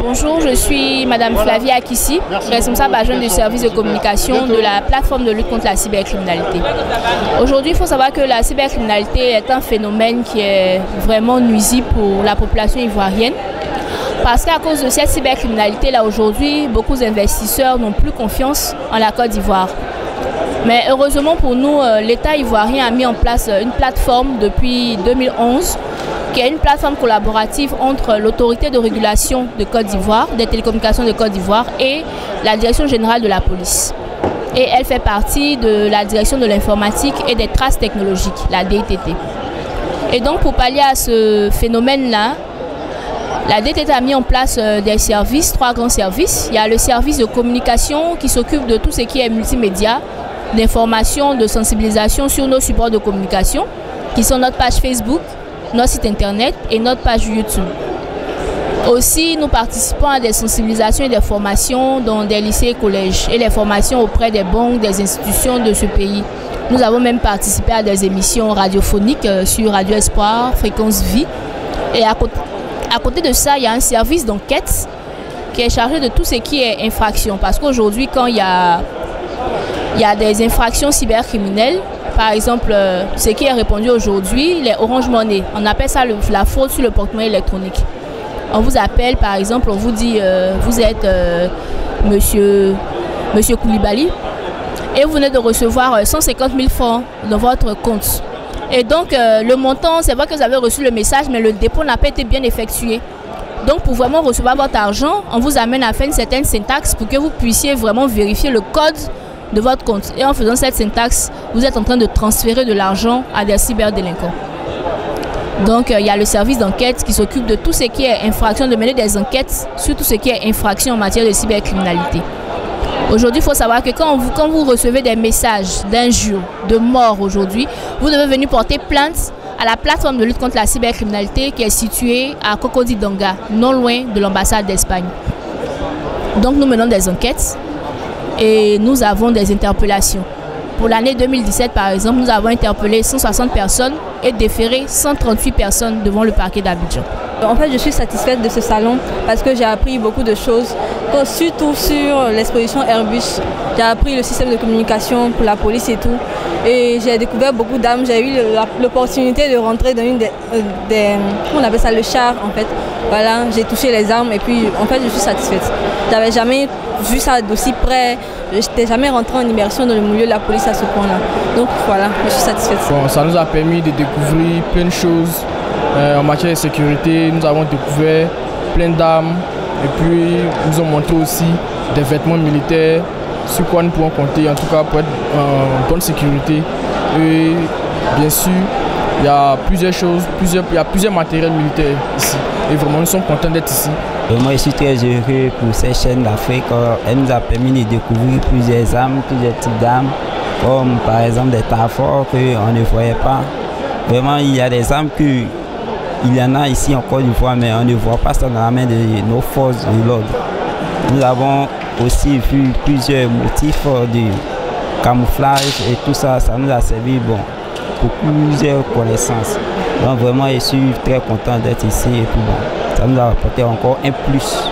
Bonjour, je suis Madame Flavie Akissi, responsable adjointe du service de communication de la plateforme de lutte contre la cybercriminalité. Aujourd'hui, il faut savoir que la cybercriminalité est un phénomène qui est vraiment nuisible pour la population ivoirienne. Parce qu'à cause de cette cybercriminalité-là, aujourd'hui, beaucoup d'investisseurs n'ont plus confiance en la Côte d'Ivoire. Mais heureusement pour nous, l'État ivoirien a mis en place une plateforme depuis 2011 qui est une plateforme collaborative entre l'autorité de régulation de Côte d'Ivoire, des télécommunications de Côte d'Ivoire et la direction générale de la police. Et elle fait partie de la direction de l'informatique et des traces technologiques, la DTT. Et donc pour pallier à ce phénomène-là, la DTT a mis en place des services, 3 grands services. Il y a le service de communication qui s'occupe de tout ce qui est multimédia, d'information, de sensibilisation sur nos supports de communication, qui sont notre page Facebook, notre site internet et notre page YouTube. Aussi, nous participons à des sensibilisations et des formations dans des lycées et collèges et les formations auprès des banques, des institutions de ce pays. Nous avons même participé à des émissions radiophoniques sur Radio Espoir, Fréquence Vie. Et à côté de ça, il y a un service d'enquête qui est chargé de tout ce qui est infraction. Parce qu'aujourd'hui, quand il y a des infractions cybercriminelles, par exemple, ce qui est répandu aujourd'hui, les Orange Money, on appelle ça la fraude sur le porte-monnaie électronique. On vous appelle, par exemple, on vous dit, vous êtes monsieur Koulibaly et vous venez de recevoir 150 000 francs dans votre compte. Et donc, le montant, c'est vrai que vous avez reçu le message, mais le dépôt n'a pas été bien effectué. Donc, pour vraiment recevoir votre argent, on vous amène à faire une certaine syntaxe pour que vous puissiez vraiment vérifier le code de votre compte. Et en faisant cette syntaxe, vous êtes en train de transférer de l'argent à des cyberdélinquants. Donc, il y a le service d'enquête qui s'occupe de tout ce qui est infraction, de mener des enquêtes sur tout ce qui est infraction en matière de cybercriminalité. Aujourd'hui, il faut savoir que quand vous recevez des messages d'injures, de mort aujourd'hui, vous devez venir porter plainte à la plateforme de lutte contre la cybercriminalité qui est située à Cocody-Danga, non loin de l'ambassade d'Espagne. Donc, nous menons des enquêtes et nous avons des interpellations. Pour l'année 2017, par exemple, nous avons interpellé 160 personnes et déféré 138 personnes devant le parquet d'Abidjan. En fait, je suis satisfaite de ce salon parce que j'ai appris beaucoup de choses, surtout sur l'exposition Airbus. J'ai appris le système de communication pour la police et tout. Et j'ai découvert beaucoup d'armes. J'ai eu l'opportunité de rentrer dans une on appelle ça le char en fait. Voilà, j'ai touché les armes et puis en fait je suis satisfaite. J'avais jamais vu ça d'aussi près. Je n'étais jamais rentrée en immersion dans le milieu de la police à ce point-là. Donc voilà, je suis satisfaite. Bon, ça nous a permis de découvrir plein de choses en matière de sécurité. Nous avons découvert plein d'armes et puis nous ont montré aussi des vêtements militaires sur quoi nous pouvons compter, en tout cas pour être en bonne sécurité. Et bien sûr, il y a plusieurs choses, il y a plusieurs matériels militaires ici. Et vraiment, nous sommes contents d'être ici. Moi, je suis très heureux pour cette chaîne d'Afrique. Elle nous a permis de découvrir plusieurs armes, plusieurs types d'armes, comme par exemple des taforts qu'on ne voyait pas. Vraiment, il y a des armes qu'il y en a ici en Côte d'Ivoire, mais on ne voit pas ça dans la main de nos forces de l'ordre. Nous avons aussi vu plusieurs motifs de camouflage et tout ça, ça nous a servi pour plusieurs connaissances. Donc vraiment, je suis très content d'être ici et puis bon, ça nous a apporté encore un plus.